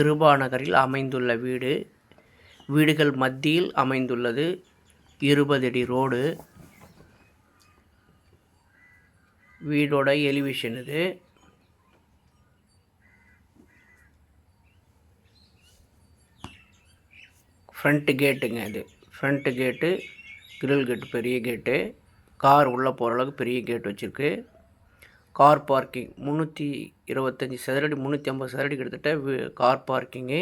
கிருபா நகரில் அமைந்துள்ள வீடு. வீடுகள் மத்தியில் அமைந்துள்ளது. 20 அடி ரோடு. வீடோட எலிவேஷன் இது. ஃப்ரண்ட் கேட்டுங்க இது. ஃப்ரண்ட் கேட்டு, கிரில் கேட்டு, பெரிய கேட்டு. கார் உள்ளே போகிற அளவுக்கு பெரிய கேட் வச்சுருக்கு. கார் பார்க்கிங் 325 சதுரடி, 350 சதுரடி கிட்டத்தட்ட கார் பார்க்கிங்கு.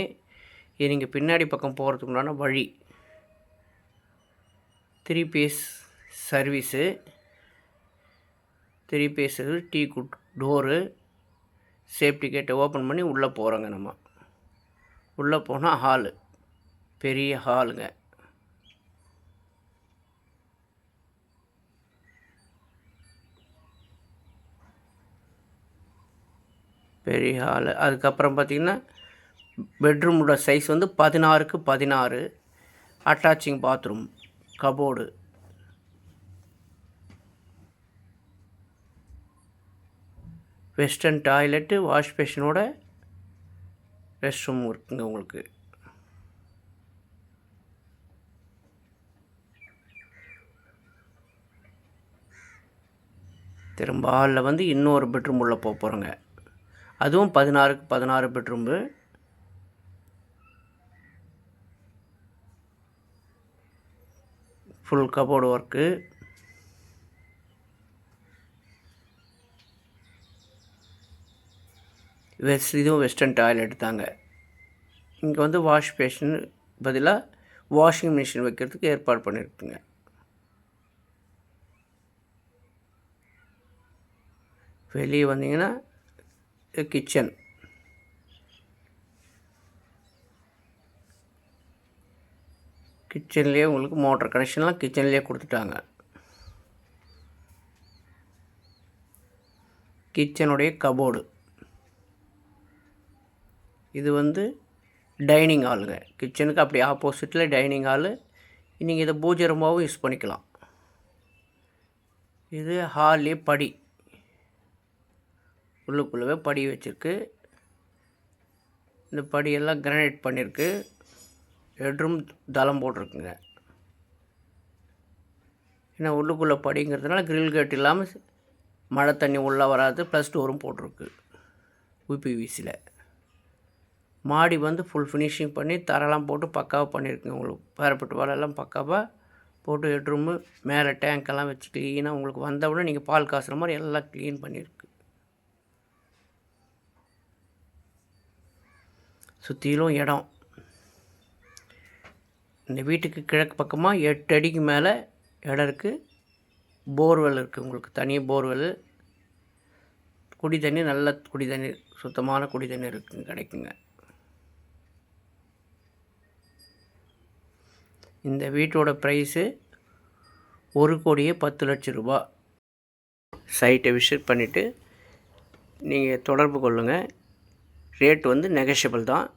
இது நீங்கள் பின்னாடி பக்கம் போகிறதுக்கு உண்டான வழி. 3 பேஸ் சர்வீஸு. 3 பேஸ் டீ குட் டோரு. சேஃப்டி கேட்டை ஓப்பன் பண்ணி உள்ளே போகிறோங்க. நம்ம உள்ளே போனால் ஹாலு, பெரிய ஹாலுங்க. பெரிய ஹாலு. அதுக்கப்புறம் பார்த்திங்கன்னா பெட்ரூமோட சைஸ் வந்து 16க்கு 16. Attaching bathroom, cupboard. Western toilet, wash பேஷனோட ரெஸ்ட் ரூம் இருக்குங்க உங்களுக்கு. திரும்ப ஹாலில் வந்து இன்னொரு பெட்ரூம் உள்ளே போகிறோங்க. அதுவும் 16க்கு 16 பெட்ரூம்பு. Full cupboard work. இதுவும் வெஸ்டர்ன் டாய்லெட் தாங்க. இங்கே வந்து வாஷ் பேஷன் பதிலாக வாஷிங் மிஷின் வைக்கிறதுக்கு ஏற்பாடு பண்ணியிருக்குங்க. வெளியே வந்தீங்கன்னா கிச்சன். கிச்சன்லேயே உங்களுக்கு மோட்டர் கனெக்ஷன்லாம் கிச்சன்லேயே கொடுத்துட்டாங்க. கிச்சனுடைய கபோர்டு. இது வந்து டைனிங் ஹாலுங்க. கிச்சனுக்கு அப்படி ஆப்போசிட்டில் டைனிங் ஹாலு. நீங்கள் இதை பூஜை ரூமாவும் யூஸ் பண்ணிக்கலாம். இது ஹால்லே படி. உள்ளுக்குள்ளவே படி வச்சுருக்கு. இந்த படியெல்லாம் கிரானைட் பண்ணியிருக்கு. பெட்ரூம் தளம் போட்டிருக்குங்க. ஏன்னா உள்ளுக்குள்ளே படிங்கிறதுனால கிரில் கேட் இல்லாமல் மழை தண்ணி உள்ளே வராது. ப்ளஸ் டோரும் போட்டிருக்கு யூபிவிசியில். மாடி வந்து ஃபுல் ஃபினிஷிங் பண்ணி தரெல்லாம் போட்டு பக்காவாக பண்ணியிருக்குங்க. உங்களுக்கு பேரப்பட்டு வேலையெல்லாம் பக்காவாக போட்டு ஹெட்ரூமு மேலே டேங்க்கெல்லாம் வச்சு க்ளீனாக உங்களுக்கு வந்தவுடனே நீங்கள் பால் காசுற மாதிரி எல்லாம் க்ளீன் பண்ணியிருக்கு. சுற்றிலும் இடம். இந்த வீட்டுக்கு கிழக்கு பக்கமாக 8 அடிக்கு மேலே இடம் இருக்குது. போர்வெல் இருக்குது உங்களுக்கு, தனி போர்வெல். குடி தண்ணி, நல்ல குடி தண்ணீர், சுத்தமான குடி தண்ணீர் இருக்குங்க, கிடைக்குங்க. இந்த வீட்டோட ப்ரைஸு 1,10,00,000 ரூபா. சைட்டை விசிட் பண்ணிவிட்டு நீங்கள் தொடர்பு கொள்ளுங்கள். ரேட் வந்து நெகஷியபிள் தான்.